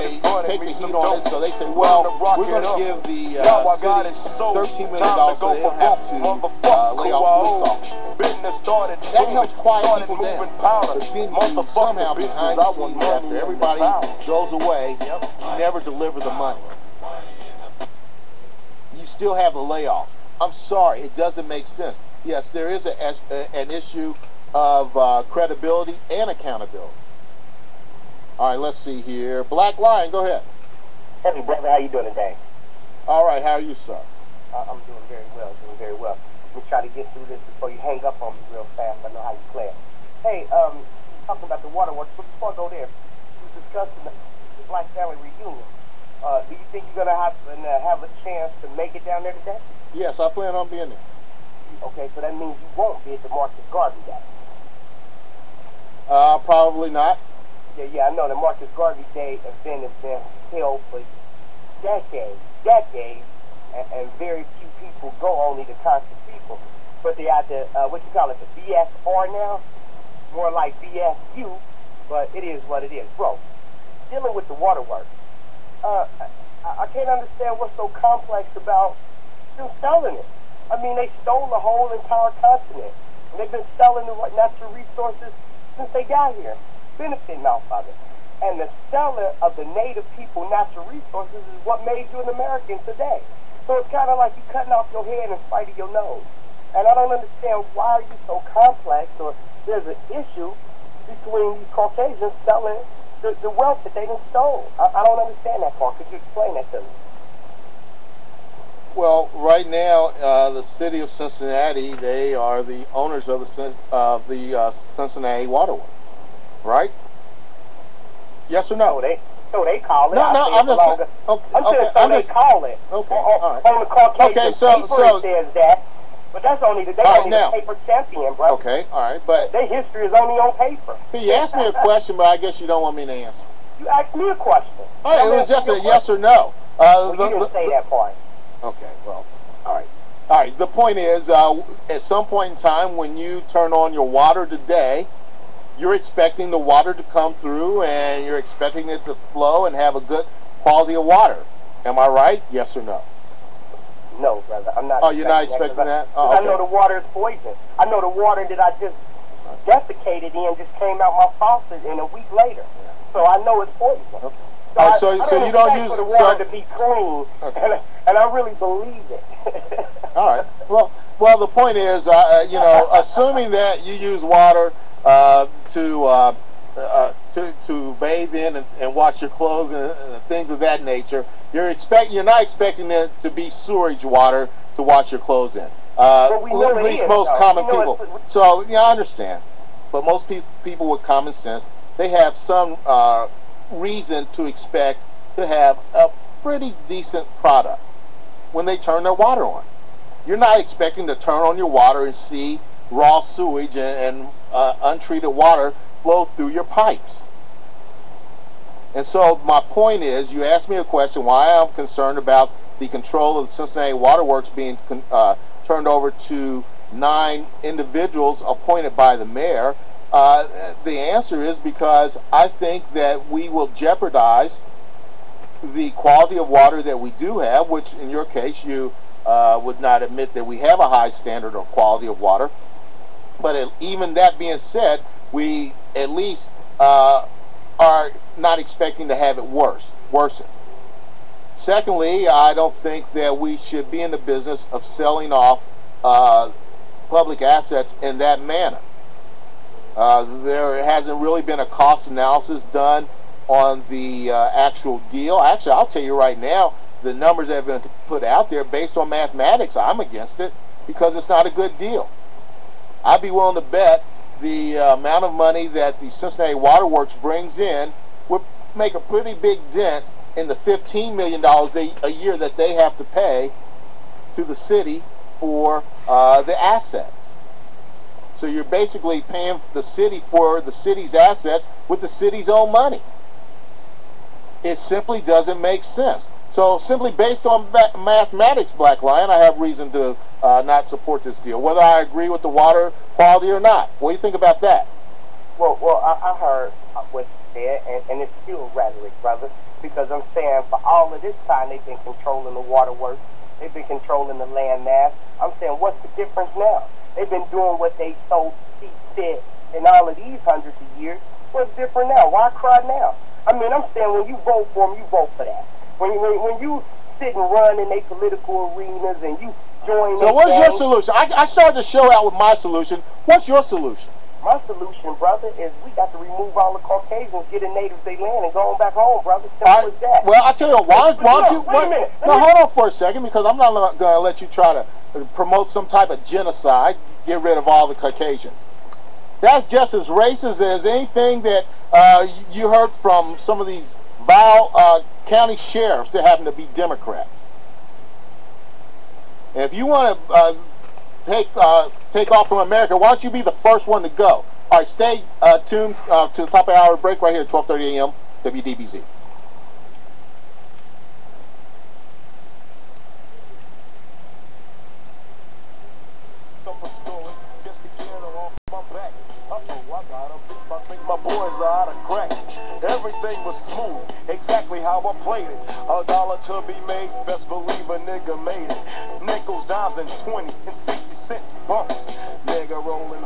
they take the heat on it, so they say, well, we're going to give the city $13 million so they don't have to lay off police officers. That helps quiet people down. But then you somehow behind the scenes, after everybody goes away, you never deliver the money. You still have the layoff. I'm sorry, it doesn't make sense. Yes, there is an issue of credibility and accountability. All right, let's see here. BlackLion, go ahead. Hey, brother, how you doing today? All right, how are you, sir? I'm doing very well, Let me try to get through this before you hang up on me real fast. I know how you play it. Hey, talking about the waterworks, but before I go there, we discussing the Black family reunion. Do you think you're going to have a chance to make it down there today? Yes, I plan on being there. Okay, so that means you won't be at the Marcus Garvey Day. Probably not. Yeah, I know the Marcus Garvey Day event has been held for decades, and very few people go, only the conscious people. But they have the, what you call it, the BSR now? More like BSU, but it is what it is. Bro, dealing with the waterworks, I can't understand what's so complex about them selling it. I mean, they stole the whole entire continent, and they've been selling the natural resources since they got here, benefiting off of it. And the seller of the native people natural resources is what made you an American today. So it's kind of like you cutting off your head in spite of your nose. And I don't understand why are you so complex, or there's an issue between these Caucasians selling the wealth that they done stole. I don't understand that part. Could you explain that to me? Well, right now, the city of Cincinnati, they are the owners of the Cincinnati Waterway, right? Yes or no? So they call it. No, I'm just saying. They call it. Okay, all right. On the Caucasian paper it says that, but that's only the paper champion, bro. Okay, all right, but their history is only on paper. You asked me a question, but I guess you don't want me to answer. You asked me a question. All right, it was just a yes or no. You didn't say that part. Okay, well, all right. The point is, at some point in time, when you turn on your water today, you're expecting the water to come through, and you're expecting it to flow and have a good quality of water. Am I right? Yes or no? No, brother. I'm not. Oh, you're not expecting that? Oh, okay. I know the water is poison. I know the water that I just defecated in just came out my faucet in a week later. So I know it's poison. Okay. So you don't use the water to be clean, okay. and I really believe it. All right. Well, the point is, assuming that you use water to bathe in and wash your clothes and things of that nature, you're not expecting it to be sewage water to wash your clothes in. At least most common people. So I understand, but most people with common sense, they have some reason to expect to have a pretty decent product when they turn their water on. You're not expecting to turn on your water and see raw sewage and untreated water flow through your pipes. And so my point is, you asked me a question why I'm concerned about the control of the Cincinnati Waterworks being turned over to 9 individuals appointed by the mayor. The answer is because I think that we will jeopardize the quality of water that we do have, which in your case you would not admit that we have a high standard of quality of water. But even that being said, we at least are not expecting to have it worsen. Secondly, I don't think that we should be in the business of selling off public assets in that manner. There hasn't really been a cost analysis done on the actual deal. Actually, I'll tell you right now, the numbers that have been put out there, based on mathematics, I'm against it because it's not a good deal. I'd be willing to bet the amount of money that the Cincinnati Waterworks brings in would make a pretty big dent in the $15 million a year that they have to pay to the city for the assets. So you're basically paying the city for the city's assets with the city's own money. It simply doesn't make sense. So simply based on mathematics, BlackLion, I have reason to not support this deal, whether I agree with the water quality or not. What do you think about that? Well, I heard what you said, and it's still rhetoric, brother, because I'm saying for all of this time they've been controlling the waterworks, they've been controlling the land mass. I'm saying, what's the difference now? They've been doing what they so see fit in all of these hundreds of years. What's different now? Why cry now? I mean, I'm saying when you vote for them, you vote for that. When you sit and run in their political arenas and you join. So what's your solution? I started the show out with my solution. What's your solution? My solution, brother, is we got to remove all the Caucasians, get the natives their land, and go on back home, brother. Simple as that. Well, I tell you what, why don't you... Wait a minute. No, hold on for a second, because I'm not going to let you try to promote some type of genocide, get rid of all the Caucasians. That's just as racist as anything that you heard from some of these vile county sheriffs that happen to be Democrat. And if you want to take off from America, why don't you be the first one to go? All right, stay tuned to the top of the hour break right here at 12:30 a.m. WDBZ. My boys are out of crack. Everything was smooth, exactly how I played it. $1 to be made, best believe a nigga made it. Nickels, dimes, and 20 and 60 cent bumps. Nigga rolling.